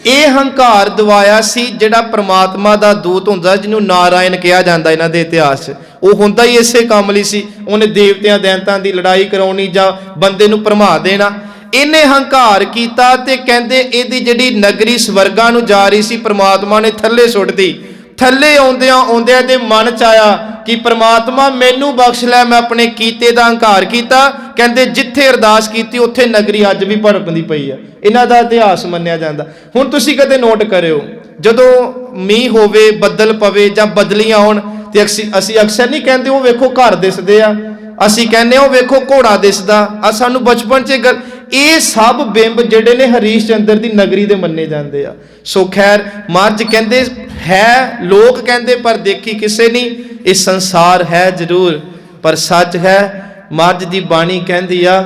ਇਹ ਹੰਕਾਰ ਦਵਾਇਆ ਸੀ ਜਿਹੜਾ ਪ੍ਰਮਾਤਮਾ ਦਾ ਦੂਤ ਹੁੰਦਾ, ਜਿਹਨੂੰ ਨਾਰਾਇਣ ਕਿਹਾ ਜਾਂਦਾ ਇਹਨਾਂ ਦੇ ਇਤਿਹਾਸ 'ਚ। ਉਹ ਹੁੰਦਾ ਹੀ ਇਸੇ ਕੰਮ ਲਈ ਸੀ, ਉਹਨੇ ਦੇਵਤਿਆਂ ਦੈਂਤਾਂ ਦੀ ਲੜਾਈ ਕਰਾਉਣੀ ਜਾਂ ਬੰਦੇ ਨੂੰ ਭਰਮਾ ਦੇਣਾ। ਇਹਨੇ ਹੰਕਾਰ ਕੀਤਾ ਤੇ ਕਹਿੰਦੇ ਇਹਦੀ ਜਿਹੜੀ ਨਗਰੀ ਸਵਰਗਾਂ ਨੂੰ ਜਾ ਰਹੀ ਸੀ ਪ੍ਰਮਾਤਮਾ ਨੇ ਥੱਲੇ ਸੁੱਟਦੀ। ਥੱਲੇ ਆਉਂਦਿਆਂ ਆਉਂਦਿਆਂ ਦੇ ਮਨ 'ਚ ਆਇਆ कि परमात्मा मैनू बख्श लै, मैं अपने कीते दा हंकार किया। कहते जिथे अरदास की उत्थे नगरी अज भी भड़कती पई है। इन्हां दा इतिहास मन्निया जांदा। हुण तुसीं कदे नोट करिओ जदों मींह होवे, बदल पवे जां बदलियां होण ते असीं अक्सर नहीं कहंदे वो वेखो घर दिसदे आ, असीं कहने वो वेखो घोड़ा दिसदा आ। सानूं बचपन च गल ये सब बिंब जिहड़े ने हरीश चंद्र दी नगरी दे मन्ने जांदे आ। सो खैर महाराज कहंदे है, लोग कहंदे पर देखी किसे नहीं। ये संसार है जरूर पर सच है। महाराज दी बाणी कहंदी आ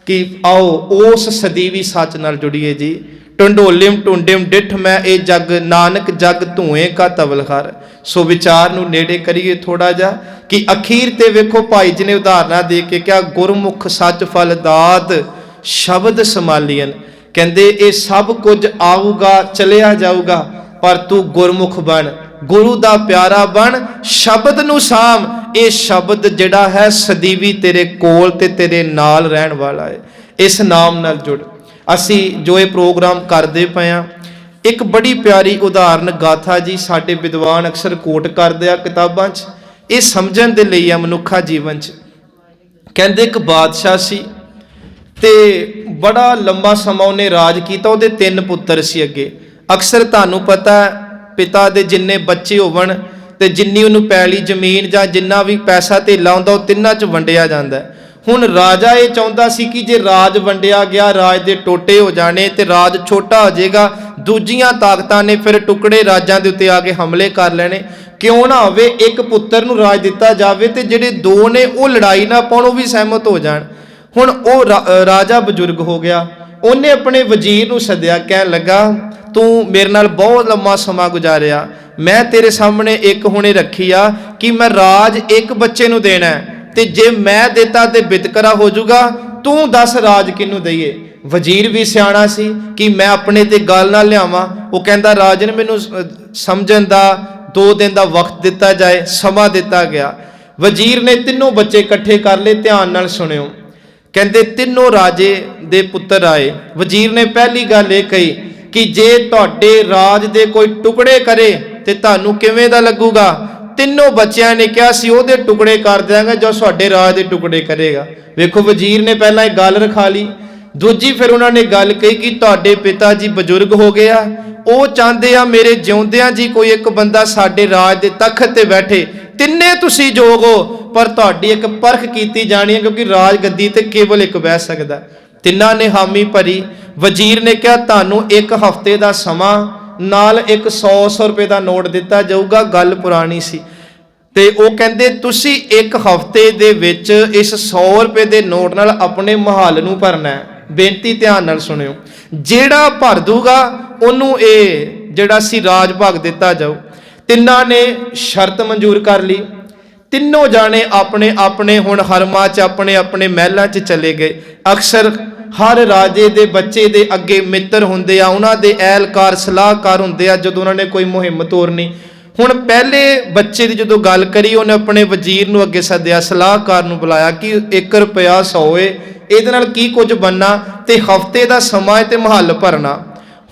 कि आओ उस सदीवी सच नाल जुड़िए जी। ढंडोलिम ढूंढिम डिठ मैं ए जग, नानक जग धुएं का तवलखर। सो विचार नूं नेड़े करिए थोड़ा जा कि अखीर ते वेखो भाई जी ने उदाहरणा दे के क्या गुरमुख सच फल दात शब्द संभालियन। कहंदे ये सब कुछ आऊगा चलिया जाऊगा पर तू गुरमुख बन, गुरु दा प्यारा बन, शब्द नूं साम। ये शब्द जिहड़ा है सदीवी तेरे कोल ते तेरे नाल रहण वाला है। इस नाम नाल जुड़। असी जो ये प्रोग्राम करते पे हाँ, एक बड़ी प्यारी उदाहरण गाथा जी साडे विद्वान अक्सर कोट करदे आ किताबां च, ये समझण दे लई आ मनुखा जीवन च। कहंदे एक बादशाह सी ते बड़ा लंबा समा उन्हें राज किया। उहदे 3 पुत्तर सी अगे। अक्सर तुहानूं पता है पिता दे जिन्ने बच्चे होवन ते जिन्नी उन्होंने पैली जमीन जां जिन्ना भी पैसा धेला हुंदा वो तिन्हां च वंडिया जांदा है। हुण राजा ये चाहुंदा सी कि जे राज वंडिया गया राज दे टोटे हो जाने ते राज छोटा हो जाएगा, दूजियां ताकतां ने फिर टुकड़े राजां दे उत्ते आके हमले कर लेने। क्यों ना होवे एक पुत्तर नूं राज दिता जावे ते जिहड़े 2 ने वो लड़ाई ना पाउण, वो भी सहमत हो जाण। हुण वो राजा बजुर्ग हो गया, उन्हें अपने वजीर नूं सद्दिया, कहण लगा तू मेरे नाल बहुत लंबा समा गुजारिया, मैं तेरे सामने एक हुणे रखी आ कि मैं राज एक बच्चे नूं देना है ते जे मैं देता ते बितकरा हो जाऊगा, तू दस राज किनू दईए। वजीर भी सियाणा सी कि मैं अपने ते गल ना लियावां। वो कहंदा राजन मैनू समझण दा 2 दिन का वक्त दिता जाए। समा दिता गया। वजीर ने 3 बच्चे इकट्ठे कर ले। ध्यान नाल सुनियो। कहंदे 3 राजे दे पुत्तर आए। वजीर ने पहली गल ये कही कि जे तुहाडे राज दे कोई टुकड़े करे ते तुहानू किवें दा लगूगा। 3 बच्चियां ने कहा सी ओहदे टुकड़े कर देंगे जो तुहाडे राज दे टुकड़े करेगा। वेखो वजीर ने पहला एक गल रखा ली। दूजी फिर उन्होंने गल कही कि तुहाडे पिता जी बजुर्ग हो गया, वो चाहते आ मेरे जिउंदियां जी कोई एक बंदा साडे राज दे तखत ते बैठे। तिन्ने तुसी जोग हो पर तुहाडी एक परख कीती जानी है क्योंकि राज गद्दी ते केवल एक बह सकदा। तिन्हां ने हामी भरी। वजीर ने कहा तुहानू 1 हफ्ते का समा नाल एक 100 रुपए का नोट दिता जाऊगा। गल पुरानी सी ते वो कहंदे तुसी 1 हफ्ते दे विच इस 100 रुपए के नोट नाल अपने महल नूं भरना है। बेनती ध्यान नाल सुनियो। जेड़ा भर दूगा उन्होंने ये जेड़ा सी राज भाग दिता जाऊ। तिन्हां ने शर्त मंजूर कर ली। तीनों जाने अपने अपने हुण हरमा च अपने अपने महलों च चले गए। अक्सर हर राजे दे बच्चे दे अगे मित्र हुंदे आ, उन्हां दे एहलकार सलाहकार हुंदे आ जदों उन्होंने कोई मुहिम तोरनी। हुण पहले बच्चे की जो गल करी उन्हें अपने वजीर नूं अगे सद्दिया, सलाहकार नूं बुलाया कि 1 रुपया 100 है, इहदे नाल की कुछ बनना ते हफ्ते का समा ते महल भरना।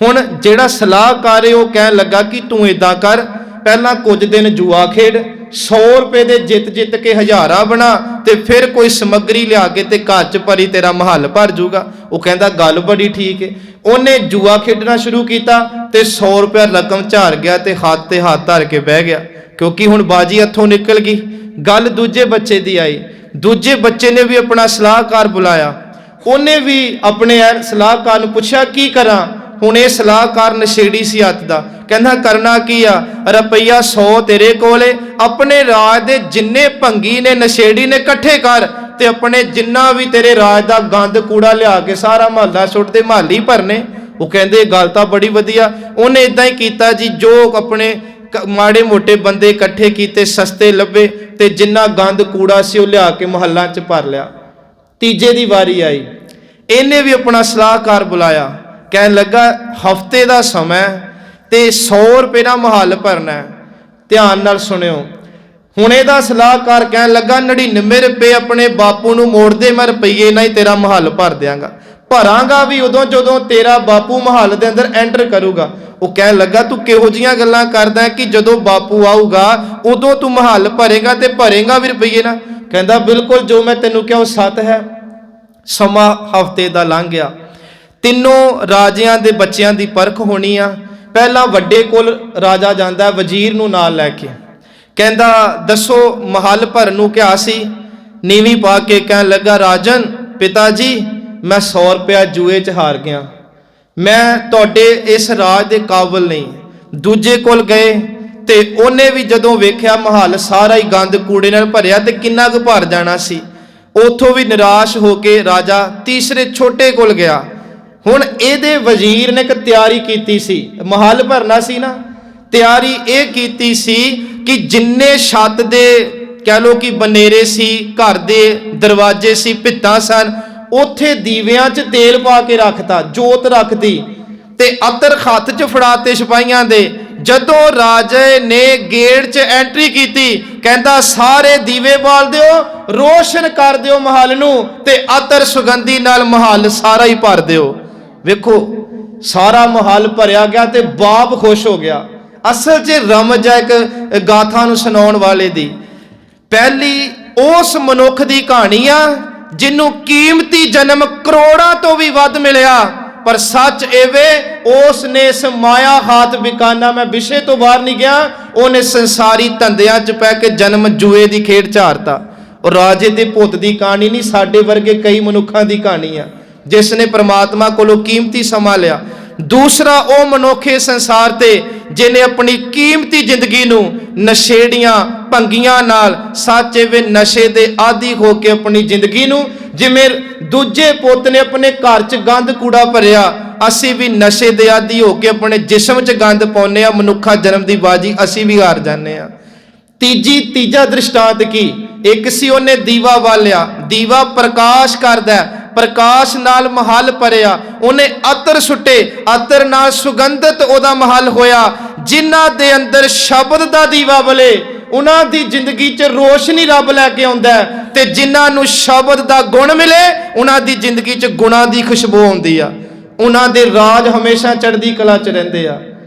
ਹੁਣ ਜਿਹੜਾ ਸਲਾਹਕਾਰ ਹੈ ਉਹ ਕਹਿਣ ਲੱਗਾ ਕਿ ਤੂੰ ਇਦਾਂ ਕਰ, ਪਹਿਲਾਂ ਕੁਝ ਦਿਨ ਜੂਆ ਖੇਡ, 100 ਰੁਪਏ ਦੇ ਜਿੱਤ ਕੇ ਹਜ਼ਾਰਾਂ ਬਣਾ ਤੇ ਫਿਰ ਕੋਈ ਸਮੱਗਰੀ ਲਿਆ ਕੇ ਤੇ ਘਰ 'ਚ ਭਰੀ, ਤੇਰਾ ਮਹੱਲ ਭਰ ਜੂਗਾ। ਉਹ ਕਹਿੰਦਾ ਗੱਲ ਬੜੀ ਠੀਕ ਹੈ। ਉਹਨੇ ਜੂਆ ਖੇਡਣਾ ਸ਼ੁਰੂ ਕੀਤਾ ਤੇ 100 ਰੁਪਇਆ ਰਕਮ ਝਾੜ ਗਿਆ ਤੇ ਹੱਥ ਧਰ ਕੇ ਬਹਿ ਗਿਆ, ਕਿਉਂਕਿ ਹੁਣ ਬਾਜੀ ਹੱਥੋਂ ਨਿਕਲ ਗਈ। ਗੱਲ ਦੂਜੇ ਬੱਚੇ ਦੀ ਆਈ। ਦੂਜੇ ਬੱਚੇ ਨੇ ਵੀ ਆਪਣਾ ਸਲਾਹਕਾਰ ਬੁਲਾਇਆ। ਉਹਨੇ ਵੀ ਆਪਣੇ ਸਲਾਹਕਾਰ ਨੂੰ ਪੁੱਛਿਆ ਕੀ ਕਰਾਂ। ਹੁਣ ਇਹ ਸਲਾਹਕਾਰ ਨਸ਼ੇੜੀ ਸੀ ਹੱਥ ਦਾ। ਕਹਿੰਦਾ ਕਰਨਾ ਕੀ ਆ, ਰੁਪਈਆ 100 ਤੇਰੇ ਕੋਲੇ, ਆਪਣੇ ਰਾਜ ਦੇ ਜਿੰਨੇ ਭੰਗੀ ਨੇ ਨਸ਼ੇੜੀ ਨੇ ਇਕੱਠੇ ਕਰ ਤੇ ਆਪਣੇ ਜਿੰਨਾ ਵੀ ਤੇਰੇ ਰਾਜ ਦਾ ਗੰਦ ਕੂੜਾ ਲਿਆ ਕੇ ਸਾਰਾ ਮਹੱਲਾ ਸੁੱਟ ਦੇ, ਮਹੱਲ ਹੀ ਭਰਨੇ। ਉਹ ਕਹਿੰਦੇ ਗੱਲ ਤਾਂ ਬੜੀ ਵਧੀਆ। ਉਹਨੇ ਇਦਾਂ ਹੀ ਕੀਤਾ ਜੀ, ਜੋ ਆਪਣੇ ਮਾੜੇ ਮੋਟੇ ਬੰਦੇ ਇਕੱਠੇ ਕੀਤੇ, ਸਸਤੇ ਲੱਭੇ ਤੇ ਜਿੰਨਾ ਗੰਦ ਕੂੜਾ ਸੀ ਉਹ ਲਿਆ ਕੇ ਮਹੱਲਾਂ 'ਚ ਭਰ ਲਿਆ। ਤੀਜੇ ਦੀ ਵਾਰੀ ਆਈ। ਇਹਨੇ ਵੀ ਆਪਣਾ ਸਲਾਹਕਾਰ ਬੁਲਾਇਆ। ਕਹਿਣ ਲੱਗਾ ਹਫ਼ਤੇ ਦਾ ਸਮਾਂ ਤੇ 100 ਰੁਪਏ ਦਾ ਮਹੱਲ ਭਰਨਾ। ਧਿਆਨ ਨਾਲ ਸੁਣਿਓ। ਹੁਣ ਇਹਦਾ ਸਲਾਹਕਾਰ ਕਹਿਣ ਲੱਗਾ 99 ਰੁਪਏ ਆਪਣੇ ਬਾਪੂ ਨੂੰ ਮੋੜ ਦੇ, ਮੈਂ ਰੁਪਈਏ ਨਾਲ ਹੀ ਤੇਰਾ ਮਹੱਲ ਭਰ ਦਿਆਂਗਾ। ਭਰਾਂਗਾ ਵੀ ਉਦੋਂ ਜਦੋਂ ਤੇਰਾ ਬਾਪੂ ਮਹੱਲ ਦੇ ਅੰਦਰ ਐਂਟਰ ਕਰੂਗਾ। ਉਹ ਕਹਿਣ ਲੱਗਾ ਤੂੰ ਕਿਹੋ ਜੀਆਂ ਗੱਲਾਂ ਕਰਦਾ ਕਿ ਜਦੋਂ ਬਾਪੂ ਆਊਗਾ ਉਦੋਂ ਤੂੰ ਮਹੱਲ ਭਰੇਗਾ ਤੇ ਭਰੇਗਾ ਵੀ ਰੁਪਈਏ ਨਾਲ। ਕਹਿੰਦਾ ਬਿਲਕੁਲ ਜੋ ਮੈਂ ਤੈਨੂੰ ਕਿਹਾ ਉਹ ਸੱਤ ਹੈ। ਸਮਾਂ ਹਫ਼ਤੇ ਦਾ ਲੰਘ ਗਿਆ। ਤਿੰਨੋਂ ਰਾਜਿਆਂ ਦੇ ਬੱਚਿਆਂ ਦੀ ਪਰਖ ਹੋਣੀ ਆ। ਪਹਿਲਾਂ ਵੱਡੇ ਕੋਲ ਰਾਜਾ ਜਾਂਦਾ ਵਜ਼ੀਰ ਨੂੰ ਨਾਲ ਲੈ ਕੇ। ਕਹਿੰਦਾ ਦੱਸੋ ਮਹੱਲ ਭਰਨ ਨੂੰ ਕਿਹਾ ਸੀ। ਨੀਵੀਂ ਪਾ ਕੇ ਕਹਿਣ ਲੱਗਾ ਰਾਜਨ ਪਿਤਾ ਜੀ ਮੈਂ 100 ਰੁਪਇਆ ਜੂਏ 'ਚ ਹਾਰ ਗਿਆ, ਮੈਂ ਤੁਹਾਡੇ ਇਸ ਰਾਜ ਦੇ ਕਾਬਿਲ ਨਹੀਂ। ਦੂਜੇ ਕੋਲ ਗਏ ਤੇ ਉਹਨੇ ਵੀ ਜਦੋਂ ਵੇਖਿਆ ਮਹੱਲ ਸਾਰਾ ਹੀ ਗੰਦ ਕੂੜੇ ਨਾਲ ਭਰਿਆ ਤੇ ਕਿੰਨਾ ਕੁ ਭਰ ਜਾਣਾ ਸੀ, ਉਥੋਂ ਵੀ ਨਿਰਾਸ਼ ਹੋ ਕੇ ਰਾਜਾ ਤੀਸਰੇ ਛੋਟੇ ਕੋਲ ਗਿਆ। ਹੁਣ ਇਹਦੇ ਵਜ਼ੀਰ ਨੇ ਇੱਕ ਤਿਆਰੀ ਕੀਤੀ ਸੀ, ਮਹੱਲ ਭਰਨਾ ਸੀ ਨਾ। ਤਿਆਰੀ ਇਹ ਕੀਤੀ ਸੀ ਕਿ ਜਿੰਨੇ ਛੱਤ ਦੇ ਕਹਿ ਲੋ ਕਿ ਬਨੇਰੇ ਸੀ, ਘਰ ਦੇ ਦਰਵਾਜ਼ੇ ਸੀ, ਭਿੱਤਾਂ ਸਨ, ਉੱਥੇ ਦੀਵਿਆਂ 'ਚ ਤੇਲ ਪਾ ਕੇ ਰੱਖਤਾ, ਜੋਤ ਰੱਖਦੀ ਤੇ ਅਤਰ ਹੱਥ 'ਚ ਫੜਾਤੇ ਸਿਪਾਹੀਆਂ ਦੇ। ਜਦੋਂ ਰਾਜੇ ਨੇ ਗੇਟ 'ਚ ਐਂਟਰੀ ਕੀਤੀ ਕਹਿੰਦਾ ਸਾਰੇ ਦੀਵੇ ਬਾਲ ਦਿਓ, ਰੋਸ਼ਨ ਕਰ ਦਿਓ ਮਹੱਲ ਨੂੰ ਤੇ ਅਤਰ ਸੁਗੰਧੀ ਨਾਲ ਮਹੱਲ ਸਾਰਾ ਹੀ ਭਰ ਦਿਓ। ਵੇਖੋ ਸਾਰਾ ਮਹੱਲ ਭਰਿਆ ਗਿਆ ਤੇ ਬਾਪ ਖੁਸ਼ ਹੋ ਗਿਆ। ਅਸਲ 'ਚ ਰਮਜ ਹੈ ਇੱਕ ਗਾਥਾ ਨੂੰ ਸੁਣਾਉਣ ਵਾਲੇ ਦੀ। ਪਹਿਲੀ ਉਸ ਮਨੁੱਖ ਦੀ ਕਹਾਣੀ ਆ ਜਿਹਨੂੰ ਕੀਮਤੀ ਜਨਮ ਕਰੋੜਾਂ ਤੋਂ ਵੀ ਵੱਧ ਮਿਲਿਆ, ਪਰ ਸੱਚ ਏਵੇ ਉਸ ਨੇ ਇਸ ਮਾਇਆ ਹਾਥ ਬਿਕਾਨਾ, ਮੈਂ ਵਿਸ਼ੇ ਤੋਂ ਬਾਹਰ ਨਹੀਂ ਗਿਆ, ਉਹਨੇ ਸੰਸਾਰੀ ਧੰਦਿਆਂ 'ਚ ਪੈ ਕੇ ਜਨਮ ਜੂਏ ਦੀ ਖੇਡ ਝਾਰਤਾ। ਉਹ ਰਾਜੇ ਦੇ ਪੁੱਤ ਦੀ ਕਹਾਣੀ ਨਹੀਂ, ਸਾਡੇ ਵਰਗੇ ਕਈ ਮਨੁੱਖਾਂ ਦੀ ਕਹਾਣੀ ਆ ਜਿਸ ਨੇ ਪ੍ਰਮਾਤਮਾ ਕੋਲੋਂ ਕੀਮਤੀ ਸਮਾਂ ਲਿਆ। ਦੂਸਰਾ ਉਹ ਮਨੁੱਖੇ ਸੰਸਾਰ ਤੇ ਜਿਹਨੇ ਆਪਣੀ ਕੀਮਤੀ ਜ਼ਿੰਦਗੀ ਨੂੰ ਨਸ਼ੇੜੀਆਂ ਭੰਗੀਆਂ ਨਾਲ, ਸੱਚ ਵੇ ਨਸ਼ੇ ਦੇ ਆਦੀ ਹੋ ਕੇ ਆਪਣੀ ਜ਼ਿੰਦਗੀ ਨੂੰ, ਜਿਵੇਂ ਦੂਜੇ ਪੁੱਤ ਨੇ ਆਪਣੇ ਘਰ 'ਚ ਗੰਦ ਕੂੜਾ ਭਰਿਆ, ਅਸੀਂ ਵੀ ਨਸ਼ੇ ਦੇ ਆਦੀ ਹੋ ਕੇ ਆਪਣੇ ਜਿਸਮ 'ਚ ਗੰਦ ਪਾਉਂਦੇ ਆ। ਮਨੁੱਖਾ ਜਨਮ ਦੀ ਬਾਜੀ ਅਸੀਂ ਵੀ ਹਾਰ ਜਾਂਦੇ ਆ। ਤੀਜਾ ਦ੍ਰਿਸ਼ਟਾਂਤ ਕੀ, ਇੱਕ ਸੀ ਉਹਨੇ ਦੀਵਾ ਬਾਲਿਆ, ਦੀਵਾ ਪ੍ਰਕਾਸ਼ ਕਰਦਾ, ਪ੍ਰਕਾਸ਼ ਨਾਲ ਮਹੱਲ ਭਰਿਆ। ਉਹਨੇ ਅਤਰ ਸੁੱਟੇ, ਅਤਰ ਨਾਲ ਸੁਗੰਧਿਤ ਉਹਦਾ ਮਹੱਲ ਹੋਇਆ। ਜਿਨ੍ਹਾਂ ਦੇ ਅੰਦਰ ਸ਼ਬਦ ਦਾ ਦੀਵਾ ਬਲੇ ਉਹਨਾਂ ਦੀ ਜ਼ਿੰਦਗੀ 'ਚ ਰੋਸ਼ਨੀ ਰੱਬ ਲੈ ਕੇ ਆਉਂਦਾ ਹੈ, ਤੇ ਜਿਨ੍ਹਾਂ ਨੂੰ ਸ਼ਬਦ ਦਾ ਗੁਣ ਮਿਲੇ ਉਹਨਾਂ ਦੀ ਜ਼ਿੰਦਗੀ 'ਚ ਗੁਣਾਂ ਦੀ ਖੁਸ਼ਬੂ ਆਉਂਦੀ ਆ। ਉਹਨਾਂ ਦੇ ਰਾਜ ਹਮੇਸ਼ਾ ਚੜ੍ਹਦੀ ਕਲਾ 'ਚ ਰਹਿੰਦੇ ਆ।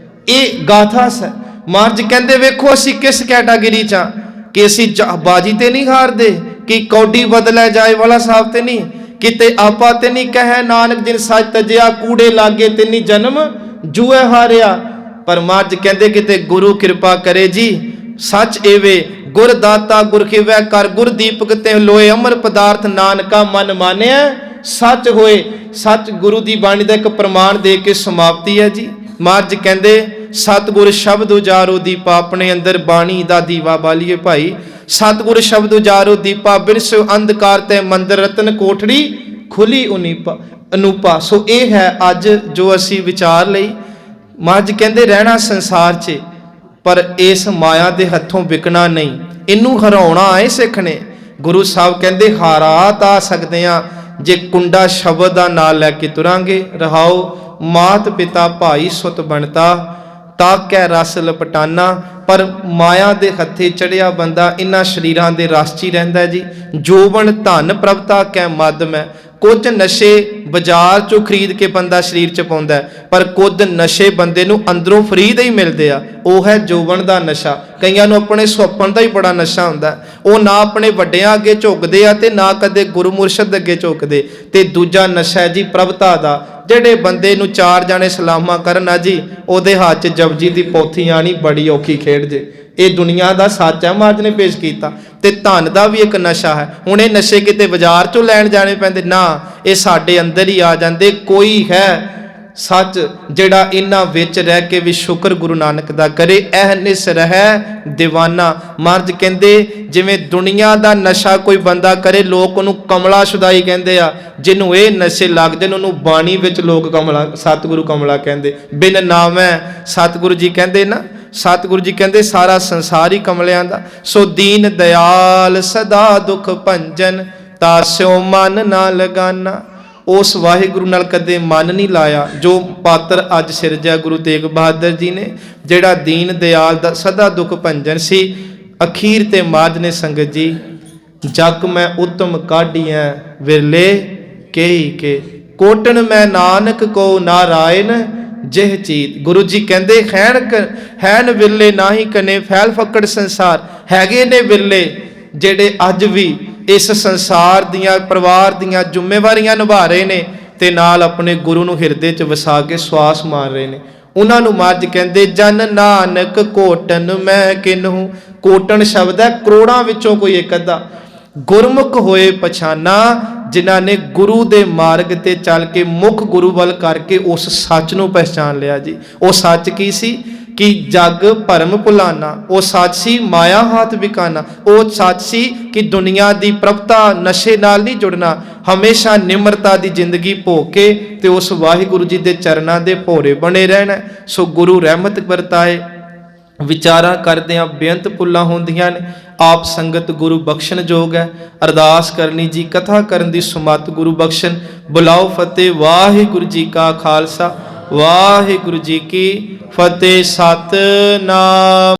ਇਹ ਗਾਥਾ ਹੈ। ਮਹਾਰਾਜ ਕਹਿੰਦੇ ਵੇਖੋ ਅਸੀਂ ਕਿਸ ਕੈਟਾਗਰੀ 'ਚ ਆ ਕਿ ਅਸੀਂ ਬਾਜੀ ਤੇ ਨਹੀਂ ਹਾਰਦੇ, ਕਿ ਕੌਡੀ ਬਦਲਿਆ ਜਾਏ ਵਾਲਾ ਸਾਹਿਬ ਤੇ ਨਹੀਂ, ਕਿਤੇ ਆਪਾ ਤੇ ਨਹੀਂ ਕਹੇ ਨਾਨਕ ਜਿਨ ਸੱਚ ਤਜਿਆ, ਕੂੜੇ ਲਾਗੇ ਤੇ ਨਹੀਂ ਜਨਮ ਜੂਏ ਹਾਰਿਆ। ਪਰ ਮਹਾਰਾਜ ਕਹਿੰਦੇ ਕਿਤੇ ਗੁਰੂ ਕਿਰਪਾ ਕਰੇ ਜੀ, ਸੱਚ ਏਵੇ ਗੁਰ ਦਾਤਾ ਗੁਰ ਖਿਵੈ ਕਰ, ਗੁਰ ਦੀਪਕ ਤੇ ਲੋਏ ਅਮਰ ਪਦਾਰਥ, ਨਾਨਕਾ ਮਨ ਮਾਨਿਆ ਸੱਚ ਹੋਏ। ਸੱਚ ਗੁਰੂ ਦੀ ਬਾਣੀ ਦਾ ਇੱਕ ਪ੍ਰਮਾਣ ਦੇ ਕੇ ਸਮਾਪਤੀ ਹੈ ਜੀ। ਮਹਾਰਾਜ ਕਹਿੰਦੇ ਸਤਿਗੁਰ ਸ਼ਬਦ ਉਜਾਰੋ ਦੀਪਾ, ਆਪਣੇ ਅੰਦਰ ਬਾਣੀ ਦਾ ਦੀਵਾ ਬਾਲੀਏ ਭਾਈ। ਸਤਿਗੁਰ ਸ਼ਬਦ ਉਜਾਰੋ ਦੀਪਾ, ਬਿਰਸ ਅੰਧਕਾਰ ਤੇ ਮੰਦਰ ਰਤਨ ਕੋਠੜੀ ਖੁੱਲੀ ਅਨੂਪਾ। ਸੋ ਇਹ ਹੈ ਅੱਜ ਜੋ ਅਸੀਂ ਵਿਚਾਰ ਲਈ। ਮਹਾਰਾਜ ਕਹਿੰਦੇ ਰਹਿਣਾ ਸੰਸਾਰ 'ਚ, ਪਰ ਇਸ ਮਾਇਆ ਦੇ ਹੱਥੋਂ ਵਿਕਣਾ ਨਹੀਂ, ਇਹਨੂੰ ਹਰਾਉਣਾ ਆਏ ਸਿੱਖ ਨੇ। ਗੁਰੂ ਸਾਹਿਬ ਕਹਿੰਦੇ ਹਾਰਾ ਤਾਂ ਸਕਦੇ ਆ ਜੇ ਕੁੰਡਾ ਸ਼ਬਦ ਦਾ ਨਾਲ ਲੈ ਕੇ ਤੁਰਾਂਗੇ। ਰਹਾਓ ਮਾਤ ਪਿਤਾ ਭਾਈ ਸੁਤ ਬਣਤਾ, ਤਾਕੈ ਰਸ ਲਪਟਾਨਾ। ਪਰ ਮਾਇਆ ਦੇ ਹੱਥੇ ਚੜਿਆ ਬੰਦਾ ਇਹਨਾਂ ਸ਼ਰੀਰਾਂ ਦੇ ਰਸ 'ਚ ਹੀ ਰਹਿੰਦਾ ਜੀ। ਜੋਬਨ ਧਨ ਪ੍ਰਭਤਾ ਕੈ ਮਦ ਮੈਂ, ਕੁਝ ਨਸ਼ੇ ਬਾਜ਼ਾਰ ਚੋਂ ਖਰੀਦ ਕੇ ਬੰਦਾ ਸਰੀਰ ਚ ਪਾਉਂਦਾ ਹੈ, ਪਰ ਕੁਝ ਨਸ਼ੇ ਬੰਦੇ ਨੂੰ ਅੰਦਰੋਂ ਫਰੀ ਦੇ ਹੀ ਮਿਲਦੇ ਆ। ਉਹ ਹੈ ਜੋਬਨ ਦਾ ਨਸ਼ਾ। ਕਈਆਂ ਨੂੰ ਆਪਣੇ ਸੁਪਨ ਦਾ ਹੀ ਬੜਾ ਨਸ਼ਾ ਹੁੰਦਾ ਹੈ। ਉਹ ਨਾ ਆਪਣੇ ਵੱਡਿਆਂ ਅੱਗੇ ਝੁਕਦੇ ਆ ਤੇ ਨਾ ਕਦੇ ਗੁਰੂ ਮੁਰਸ਼ਦ ਅੱਗੇ ਝੁਕਦੇ। ਤੇ ਦੂਜਾ ਨਸ਼ਾ ਹੈ ਜੀ ਪ੍ਰਭਤਾ ਦਾ। ਜਿਹੜੇ ਬੰਦੇ ਨੂੰ ਚਾਰ ਜਾਣੇ ਸਲਾਮਾਂ ਕਰਨ ਆ ਜੀ, ਉਹਦੇ ਹੱਥ 'ਚ ਜਪਜੀ ਦੀ ਪੋਥੀ ਆਣੀ ਬੜੀ ਔਖੀ ਖੇਡ ਜੇ। ਇਹ ਦੁਨੀਆ ਦਾ ਸੱਚ ਹੈ, ਮਹਾਰਾਜ ਨੇ ਪੇਸ਼ ਕੀਤਾ। ਤੇ ਧਨ ਦਾ ਵੀ ਇੱਕ ਨਸ਼ਾ ਹੈ। ਹੁਣ ਇਹ ਨਸ਼ੇ ਕਿਤੇ ਬਾਜ਼ਾਰ ਚੋਂ ਲੈਣ ਜਾਣੇ ਪੈਂਦੇ ਨਾ, ਇਹ ਸਾਡੇ ਅੰਦਰ ਹੀ ਆ ਜਾਂਦੇ। ਕੋਈ ਹੈ ਸੱਚ ਜਿਹੜਾ ਇਹਨਾਂ ਵਿੱਚ ਰਹਿ ਕੇ ਵੀ ਸ਼ੁਕਰ ਗੁਰੂ ਨਾਨਕ ਦਾ ਕਰੇ, ਅਹਨਿਸ ਰਹਿ ਦੀਵਾਨਾ। ਮਹਾਰਾਜ ਕਹਿੰਦੇ ਜਿਵੇਂ ਦੁਨੀਆ ਦਾ ਨਸ਼ਾ ਕੋਈ ਬੰਦਾ ਕਰੇ, ਲੋਕ ਉਹਨੂੰ ਕਮਲਾ ਸ਼ੁਦਾਈ ਕਹਿੰਦੇ ਆ। ਜਿਹਨੂੰ ਇਹ ਨਸ਼ੇ ਲੱਗ ਜਾਣ ਉਹਨੂੰ ਬਾਣੀ ਵਿੱਚ ਲੋਕ ਕਮਲਾ, ਸਤਿਗੁਰੂ ਕਮਲਾ ਕਹਿੰਦੇ। ਬਿਨ ਨਾਮੈ ਸਤਿਗੁਰੂ ਜੀ ਕਹਿੰਦੇ ਨਾ, ਸਤਿਗੁਰੂ ਜੀ ਕਹਿੰਦੇ ਸਾਰਾ ਸੰਸਾਰ ਹੀ ਕਮਲਿਆਂ ਦਾ। ਸੋ ਦੀਨ ਦਿਆਲ ਸਦਾ ਦੁਖ ਭੰਜਨ, ਤਾਸਿਓ ਮਨ ਨਾ ਲਗਾਨਾ। ਉਸ ਵਾਹਿਗੁਰੂ ਨਾਲ ਕਦੇ ਮਨ ਨਹੀਂ ਲਾਇਆ ਜੋ ਪਾਤਰ ਅੱਜ ਸਿਰਜਿਆ ਗੁਰੂ ਤੇਗ ਬਹਾਦਰ ਜੀ ਨੇ, ਜਿਹੜਾ ਦੀਨ ਦਿਆਲ ਦਾ ਸਦਾ ਦੁਖ ਭੰਜਨ ਸੀ। ਅਖੀਰ ਤੇ ਮਹਾਰਾਜ ਨੇ ਸੰਗਤ ਜੀ ਜਗ ਮੈਂ ਉਤਮ ਕਾਢੀਐ ਵਿਰਲੇ ਕੇਈ ਕੇ, ਕੋਟਨ ਮੈਂ ਨਾਨਕ ਕੋ ਨਾਰਾਇਣ ਜਿਹ ਚੀਤ। ਗੁਰੂ ਜੀ ਕਹਿੰਦੇ ਹੈਨ ਵਿਰਲੇ ਨਾਹੀ ਕਨੇ ਫੈਲ ਫੱਕੜ ਸੰਸਾਰ। ਹੈਗੇ ਨੇ ਵਿਰਲੇ ਜਿਹੜੇ ਅੱਜ ਵੀ ਇਸ ਸੰਸਾਰ ਦੀਆਂ ਪਰਿਵਾਰ ਦੀਆਂ ਜ਼ਿੰਮੇਵਾਰੀਆਂ ਨਿਭਾ ਰਹੇ ਨੇ ਤੇ ਨਾਲ ਆਪਣੇ ਗੁਰੂ ਨੂੰ ਹਿਰਦੇ 'ਚ ਵਸਾ ਕੇ ਸਵਾਸ ਮਾਰ ਰਹੇ ਨੇ। ਉਹਨਾਂ ਨੂੰ ਮਹਾਰਾਜ ਕਹਿੰਦੇ ਜਨ ਨਾਨਕ ਕੋਟਨ ਮੈਂ ਕਿਨਹੂ। ਕੋਟਨ ਸ਼ਬਦ ਹੈ ਕਰੋੜਾਂ ਵਿੱਚੋਂ ਕੋਈ ਇੱਕ ਅੱਧਾ। ਗੁਰਮੁਖ ਹੋਏ ਪਛਾਨਾ, ਜਿਨ੍ਹਾਂ ਨੇ ਗੁਰੂ ਦੇ ਮਾਰਗ ਤੇ ਚੱਲ ਕੇ ਮੁੱਖ ਗੁਰੂ ਵੱਲ ਕਰਕੇ ਉਸ ਸੱਚ ਨੂੰ ਪਹਿਚਾਨ ਲਿਆ ਜੀ। ਉਹ ਸੱਚ ਕੀ ਸੀ ਕਿ ਜਗ ਭਰਮ ਭੁਲਾਨਾ। ਉਹ ਸੱਚ ਸੀ ਮਾਇਆ ਹਾਥ ਵਿਕਾਨਾ। ਉਹ ਸੱਚ ਸੀ ਕਿ ਦੁਨੀਆ ਦੀ ਪ੍ਰਭਤਾ ਨਸ਼ੇ ਨਾਲ ਨਹੀਂ ਜੁੜਨਾ, ਹਮੇਸ਼ਾ ਨਿਮਰਤਾ ਦੀ ਜ਼ਿੰਦਗੀ ਭੋਗ ਕੇ ਤੇ ਉਸ ਵਾਹਿਗੁਰੂ ਜੀ ਦੇ ਚਰਨਾਂ ਦੇ ਭੋਰੇ ਬਣੇ ਰਹਿਣਾ। ਸੋ ਗੁਰੂ ਰਹਿਮਤ ਵਰਤਾਏ। ਵਿਚਾਰਾਂ ਕਰਦਿਆਂ ਬੇਅੰਤ ਭੁੱਲਾਂ ਹੁੰਦੀਆਂ ਨੇ। ਆਪ ਸੰਗਤ ਗੁਰੂ ਬਖਸ਼ਣ ਜੋਗ ਹੈ। ਅਰਦਾਸ ਕਰਨੀ ਜੀ, ਕਥਾ ਕਰਨ ਦੀ ਸੁਮਤ ਗੁਰੂ ਬਖਸ਼ਣ। ਬੁਲਾਓ ਫਤਿਹ। ਵਾਹਿਗੁਰੂ ਜੀ ਕਾ ਖਾਲਸਾ, ਵਾਹਿਗੁਰੂ ਜੀ ਕੀ ਫਤਿਹ। ਸਤਿਨਾਮ।